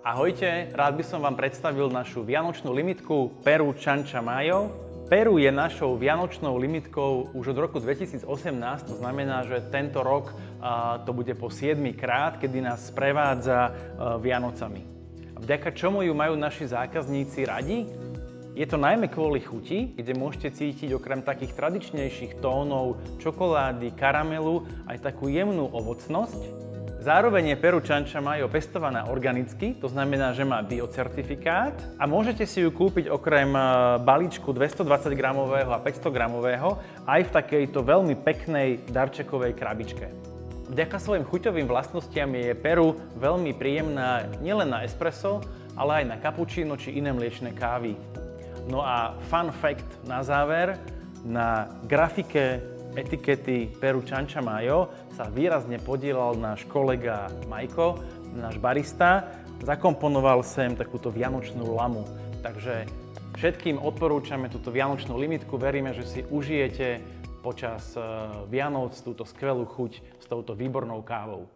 Ahojte, rád by som vám predstavil našu vianočnú limitku Peru Ciancia Mayo. Peru je našou vianočnou limitkou už od roku 2018, to znamená, že tento rok to bude po 7. krát, kedy nás sprevádza Vianocami. Vďaka čomu ju majú naši zákazníci radi? Je to najmä kvôli chuti, kde môžete cítiť okrem takých tradičnejších tónov čokolády, karamelu aj takú jemnú ovocnosť. Zároveň je Peru Ciancia Mayo pestovaná organicky, to znamená, že má biocertifikát a môžete si ju kúpiť okrem balíčku 220 gramového a 500 gramového aj v takejto veľmi peknej darčekovej krabičke. Vďaka svojim chuťovým vlastnostiam je Peru veľmi príjemná nielen na espresso, ale aj na cappuccino či iné mliečne kávy. No a fun fact na záver, na grafike etikety Peru Ciancia Mayo sa výrazne podielal náš kolega Majko, náš barista. Zakomponoval sem takúto vianočnú lamu. Takže všetkým odporúčame túto vianočnú limitku. Veríme, že si užijete počas Vianoc túto skvelú chuť s touto výbornou kávou.